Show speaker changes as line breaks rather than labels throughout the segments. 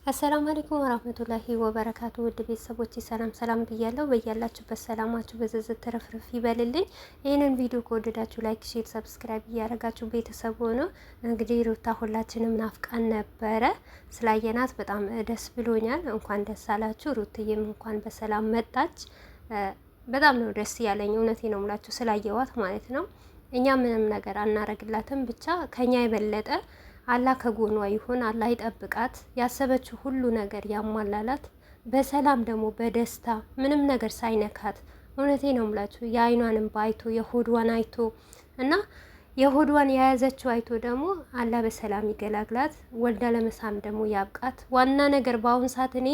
አሰላሙ አለይኩም ወራህመቱላሂ ወበረካቱ። ውድ ቤተሰቦች ሰላም ብያለሁ። በያላችሁበት ሰላማችሁ በዝዝት ተረፍርፍ ይበልልኝ። ይህንን ቪዲዮ ከወደዳችሁ ላይክ፣ ሼር፣ ሰብስክራይብ እያደረጋችሁ ቤተሰብ ሆኖ እንግዲህ ሩታ ሁላችንም ናፍቃን ነበረ። ስላየናት በጣም ደስ ብሎኛል። እንኳን ደስ አላችሁ። ሩትዬም እንኳን በሰላም መጣች። በጣም ነው ደስ ያለኝ። እውነቴ ነው የምላችሁ ስላየዋት ማለት ነው። እኛ ምንም ነገር አናረግላትም፣ ብቻ ከኛ የበለጠ አላህ ከጎኗ ይሁን። አላህ ይጠብቃት። ያሰበችው ሁሉ ነገር ያሟላላት። በሰላም ደግሞ በደስታ ምንም ነገር ሳይነካት። እውነቴ ነው የምላችሁ የአይኗንም ባይቶ የሆዷን አይቶ እና የሆዷን የያዘችው አይቶ ደግሞ አላህ በሰላም ይገላግላት። ወልዳ ለመሳም ደግሞ ያብቃት። ዋና ነገር በአሁን ሰዓት እኔ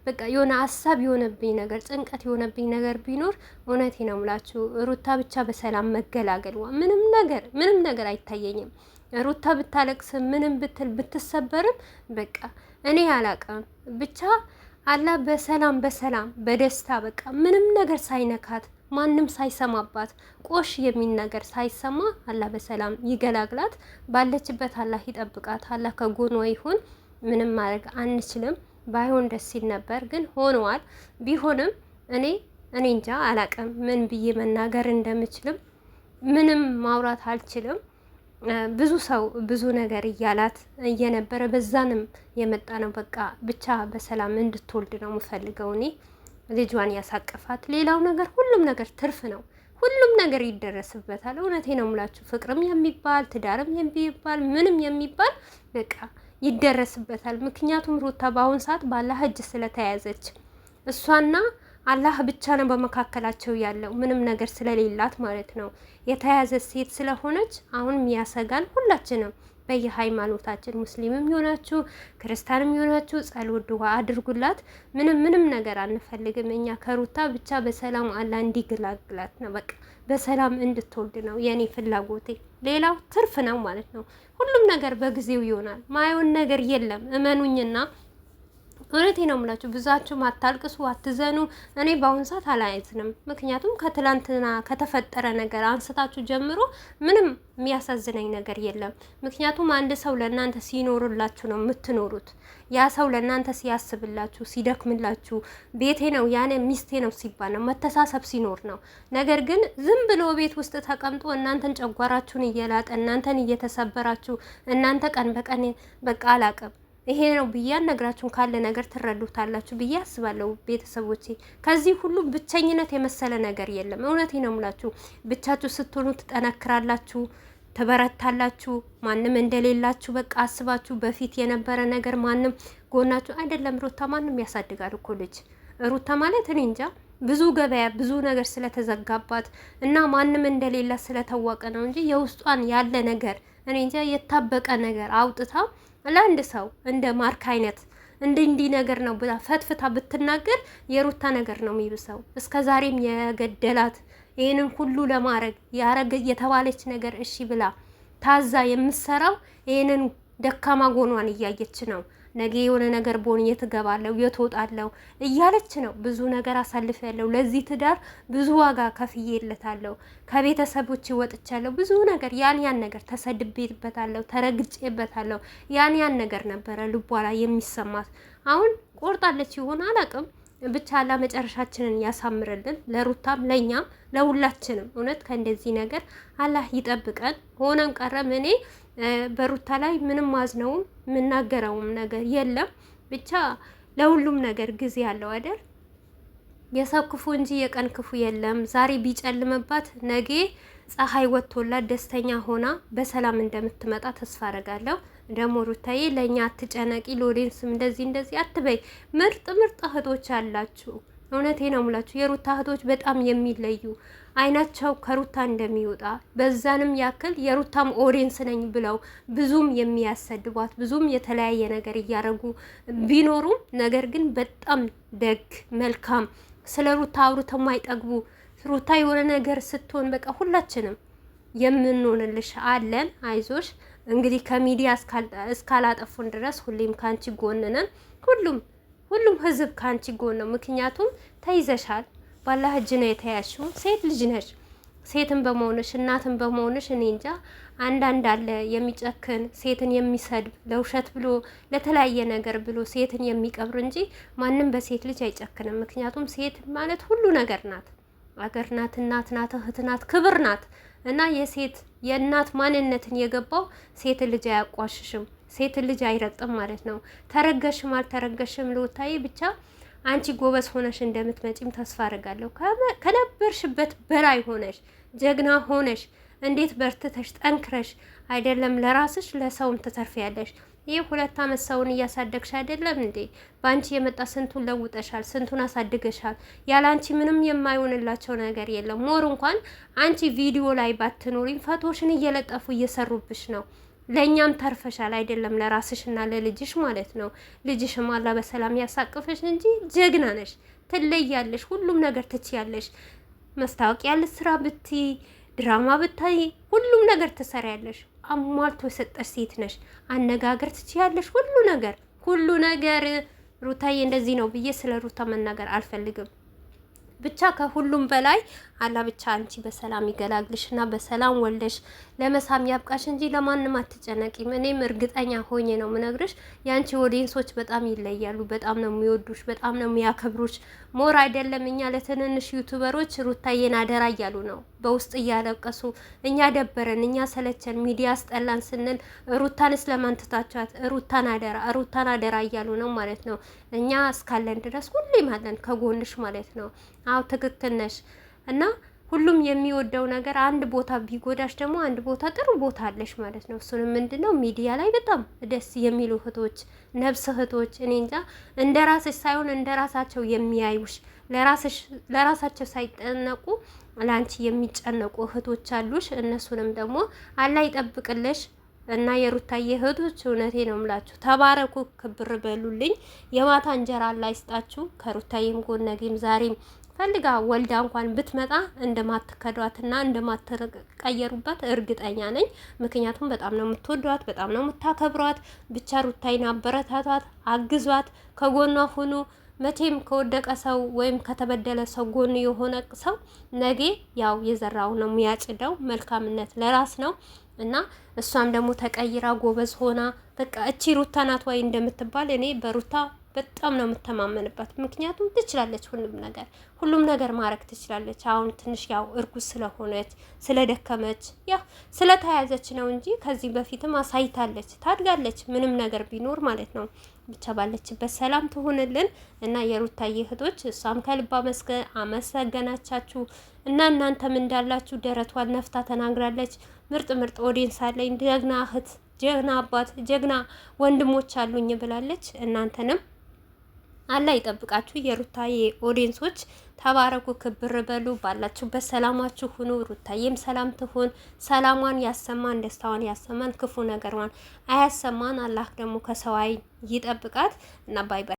በቃ የሆነ ሀሳብ የሆነብኝ ነገር ጭንቀት የሆነብኝ ነገር ቢኖር እውነቴ ነው የምላችሁ ሩታ ብቻ በሰላም መገላገል። ምንም ነገር አይታየኝም። ሩታ ብታለቅስ ምንም ብትል ብትሰበርም በቃ እኔ አላቅም ብቻ አላህ በሰላም በደስታ በቃ ምንም ነገር ሳይነካት ማንም ሳይሰማባት ቆሽ የሚል ነገር ሳይሰማ አላህ በሰላም ይገላግላት። ባለችበት አላህ ይጠብቃት። አላህ ከጎኗ ይሁን። ምንም ማድረግ አንችልም። ባይሆን ደስ ሲል ነበር፣ ግን ሆነዋል። ቢሆንም እኔ እንጃ አላቅም ምን ብዬ መናገር እንደምችልም ምንም ማውራት አልችልም። ብዙ ሰው ብዙ ነገር እያላት እየነበረ በዛንም የመጣ ነው። በቃ ብቻ በሰላም እንድትወልድ ነው የምፈልገው እኔ ልጇን ያሳቀፋት። ሌላው ነገር ሁሉም ነገር ትርፍ ነው። ሁሉም ነገር ይደረስበታል። እውነቴ ነው የምላችሁ ፍቅርም የሚባል ትዳርም የሚባል ምንም የሚባል በቃ ይደረስበታል። ምክንያቱም ሩታ በአሁን ሰዓት ባላህ እጅ ስለተያዘች እሷና አላህ ብቻ ነው በመካከላቸው ያለው ምንም ነገር ስለሌላት ማለት ነው። የተያዘ ሴት ስለሆነች አሁን የሚያሰጋን ሁላችንም በየሃይማኖታችን ሙስሊምም ይሆናችሁ ክርስቲያንም ይሆናችሁ ጸሎት ዱዓ አድርጉላት። ምንም ነገር አንፈልግም እኛ ከሩታ ብቻ በሰላም አላህ እንዲገላግላት ነው። በቃ በሰላም እንድትወልድ ነው የኔ ፍላጎቴ። ሌላው ትርፍ ነው ማለት ነው። ሁሉም ነገር በጊዜው ይሆናል። ማየውን ነገር የለም እመኑኝና እውነቴ ነው የምላችሁ። ብዙአችሁ አታልቅሱ፣ አትዘኑ። እኔ በአሁን ሰዓት አላየትንም። ምክንያቱም ከትላንትና ከተፈጠረ ነገር አንስታችሁ ጀምሮ ምንም የሚያሳዝነኝ ነገር የለም። ምክንያቱም አንድ ሰው ለእናንተ ሲኖርላችሁ ነው የምትኖሩት። ያ ሰው ለእናንተ ሲያስብላችሁ፣ ሲደክምላችሁ፣ ቤቴ ነው ያኔ ሚስቴ ነው ሲባል ነው መተሳሰብ ሲኖር ነው። ነገር ግን ዝም ብሎ ቤት ውስጥ ተቀምጦ እናንተን ጨጓራችሁን እየላጠ እናንተን እየተሰበራችሁ እናንተ ቀን በቀን በቃ አላቅም ይሄ ነው ብዬ ነግራችሁን ካለ ነገር ትረዱታላችሁ ብዬ አስባለሁ። ቤተሰቦቼ ከዚህ ሁሉ ብቸኝነት የመሰለ ነገር የለም። እውነቴ ነው የምላችሁ። ብቻችሁ ስትሆኑ ትጠነክራላችሁ፣ ትበረታላችሁ። ማንም እንደሌላችሁ በቃ አስባችሁ በፊት የነበረ ነገር ማንም ጎናችሁ አይደለም። ሩታ ማንም ያሳድጋል እኮ ልጅ። ሩታ ማለት እኔ እንጃ ብዙ ገበያ ብዙ ነገር ስለተዘጋባት እና ማንም እንደሌላ ስለታወቀ ነው እንጂ የውስጧን ያለ ነገር እኔ እንጃ የታበቀ ነገር አውጥታ ለአንድ ሰው እንደ ማርክ አይነት እንዲህ ነገር ነው ብላ ፈትፍታ ብትናገር የሩታ ነገር ነው የሚብሰው። እስከ ዛሬም የገደላት ይህንን ሁሉ ለማድረግ ያረገ የተባለች ነገር እሺ ብላ ታዛ የምትሰራው ይህንን ደካማ ጎኗን እያየች ነው። ነገ የሆነ ነገር ቦን የትገባለው የትወጣለው እያለች ነው። ብዙ ነገር አሳልፍ ያለው ለዚህ ትዳር ብዙ ዋጋ ከፍዬለታለሁ። ከቤተሰቦች ወጥቻለሁ። ብዙ ነገር ያን ነገር ተሰድቤበታለሁ፣ ተረግጬበታለሁ። ያን ነገር ነበረ ልቧ ላይ የሚሰማት። አሁን ቆርጣለች ይሆን አላውቅም። ብቻ አላህ መጨረሻችንን ያሳምርልን፣ ለሩታም ለኛም ለሁላችንም። እውነት ከእንደዚህ ነገር አላህ ይጠብቀን። ሆነም ቀረም እኔ በሩታ ላይ ምንም ማዝነውም የምናገረውም ነገር የለም። ብቻ ለሁሉም ነገር ጊዜ አለው አይደል? የሰው ክፉ እንጂ የቀን ክፉ የለም። ዛሬ ቢጨልምባት ነገ ፀሐይ ወጥቶላት ደስተኛ ሆና በሰላም እንደምትመጣ ተስፋ አደርጋለሁ። ደግሞ ሩታዬ ለእኛ አትጨነቂ፣ ሎሬንስም እንደዚህ አትበይ። ምርጥ እህቶች አላችሁ። እውነቴ ነው የምላችሁ የሩታ እህቶች በጣም የሚለዩ አይናቸው ከሩታ እንደሚወጣ በዛንም ያክል የሩታም ኦዲየንስ ነኝ ብለው ብዙም የሚያሰድቧት ብዙም የተለያየ ነገር እያደረጉ ቢኖሩም ነገር ግን በጣም ደግ መልካም ስለ ሩታ አውርተው የማይጠግቡ ሩታ የሆነ ነገር ስትሆን በቃ ሁላችንም የምንሆንልሽ አለን። አይዞሽ እንግዲህ ከሚዲያ እስካላጠፉን ድረስ ሁሌም ካንቺ ጎን ነን። ሁሉም ህዝብ ካንቺ ጎን ነው። ምክንያቱም ተይዘሻል። ባላህ እጅ ነው የተያሽው። ሴት ልጅ ነሽ። ሴትን በመሆንሽ እናትን በመሆንሽ እኔ እንጃ አንዳንድ አለ የሚጨክን ሴትን የሚሰድብ ለውሸት ብሎ ለተለያየ ነገር ብሎ ሴትን የሚቀብር እንጂ ማንም በሴት ልጅ አይጨክንም። ምክንያቱም ሴት ማለት ሁሉ ነገር ናት። አገር ናት፣ እናት ናት፣ እህት ናት፣ ክብር ናት። እና የሴት የእናት ማንነትን የገባው ሴት ልጅ አያቋሽሽም፣ ሴት ልጅ አይረግጥም ማለት ነው። ተረገሽም አልተረገሽም ልውታይ ብቻ አንቺ ጎበዝ ሆነሽ እንደምትመጪም ተስፋ አድርጋለሁ። ከነበርሽበት በላይ ሆነሽ ጀግና ሆነሽ እንዴት በርትተሽ ጠንክረሽ አይደለም ለራስሽ ለሰውም ትተርፊያለሽ። ይህ 2 ዓመት ሰውን እያሳደግሽ አይደለም እንዴ? በአንቺ የመጣ ስንቱን ለውጠሻል፣ ስንቱን አሳድገሻል። ያለ አንቺ ምንም የማይሆንላቸው ነገር የለም። ሞር እንኳን አንቺ ቪዲዮ ላይ ባትኖሪም ፈቶሽን እየለጠፉ እየሰሩብሽ ነው። ለኛም ተርፈሻል አይደለም ለራስሽና ለልጅሽ ማለት ነው። ልጅሽም አላ በሰላም ያሳቅፈሽ እንጂ ጀግና ነሽ፣ ትለያለሽ፣ ሁሉም ነገር ትችያለሽ። መስታወቂያ ልስራ ብትይ ድራማ ብታይ ሁሉም ነገር ትሰሪያለሽ። አሟልቶ የሰጠሽ ሴት ነሽ። አነጋገር ትችያለሽ፣ ሁሉ ነገር። ሩታዬ እንደዚህ ነው ብዬ ስለ ሩታ መናገር አልፈልግም። ብቻ ከሁሉም በላይ አላ ብቻ አንቺ በሰላም ይገላግልሽና በሰላም ወልደሽ ለመሳም ያብቃሽ እንጂ ለማንም አትጨነቂም። እኔም እርግጠኛ ሆኜ ነው ምነግርሽ፣ ያንቺ ኦዲየንሶች በጣም ይለያሉ። በጣም ነው የሚወዱሽ፣ በጣም ነው የሚያከብሩሽ። ሞር አይደለም እኛ ለትንንሽ ዩቲዩበሮች ሩታዬን አደራ እያሉ ነው በውስጥ እያለቀሱ። እኛ ደበረን፣ እኛ ሰለቸን፣ ሚዲያ አስጠላን ስንል ሩታን ስለማንትታቻት ሩታን አደራ እያሉ ነው ማለት ነው። እኛ እስካለን ድረስ ሁሌም አለን ከጎንሽ ማለት ነው። አዎ ትክክል ነሽ። እና ሁሉም የሚወደው ነገር አንድ ቦታ ቢጎዳሽ ደግሞ አንድ ቦታ ጥሩ ቦታ አለሽ ማለት ነው። እሱንም ምንድነው ሚዲያ ላይ በጣም ደስ የሚሉ እህቶች፣ ነብስ እህቶች፣ እኔ እንጃ እንደ ራስሽ ሳይሆን እንደ ራሳቸው የሚያዩሽ ለራሳቸው ሳይጠነቁ ለአንቺ የሚጨነቁ እህቶች አሉሽ። እነሱንም ደግሞ አላህ ይጠብቅልሽ። እና የሩታዬ እህቶች እውነቴ ነው የምላችሁ፣ ተባረኩ፣ ክብር በሉልኝ። የማታ እንጀራ አላህ ይስጣችሁ። ከሩታዬም ጎን ነገም ዛሬም ፈልጋ ወልዳ እንኳን ብትመጣ እንደማትከዷትና እንደማትቀየሩባት እርግጠኛ ነኝ። ምክንያቱም በጣም ነው የምትወዷት፣ በጣም ነው የምታከብሯት። ብቻ ሩታይን አበረታቷት፣ አግዟት፣ ከጎኗ ሁኑ። መቼም ከወደቀ ሰው ወይም ከተበደለ ሰው ጎን የሆነ ሰው ነገ ያው የዘራው ነው የሚያጭደው። መልካምነት ለራስ ነው እና እሷም ደግሞ ተቀይራ ጎበዝ ሆና በቃ እቺ ሩታ ናት ወይ እንደምትባል እኔ በሩታ በጣም ነው የምተማመንባት። ምክንያቱም ትችላለች፣ ሁሉም ነገር ማድረግ ትችላለች። አሁን ትንሽ ያው እርጉዝ ስለሆነች ስለደከመች ያው ስለተያዘች ነው እንጂ ከዚህ በፊትም አሳይታለች፣ ታድጋለች። ምንም ነገር ቢኖር ማለት ነው። ብቻ ባለችበት ሰላም ትሆንልን እና የሩታዬ እህቶች እሷም ከልባ አመሰገናቻችሁ እና እናንተም እንዳላችሁ ደረቷን ነፍታ ተናግራለች። ምርጥ ኦዲየንስ አለኝ፣ ጀግና እህት፣ ጀግና አባት፣ ጀግና ወንድሞች አሉኝ ብላለች። እናንተንም አላህ ይጠብቃችሁ። የሩታዬ ኦዲየንሶች ተባረኩ፣ ክብር በሉ፣ ባላችሁበት ሰላማችሁ ሁኑ። ሩታዬም ሰላም ትሁን፣ ሰላሟን ያሰማን፣ ደስታዋን ያሰማን፣ ክፉ ነገሯን አያሰማን። አላህ ደግሞ ከሰው ዓይን ይጠብቃት እና ባይ ባይ።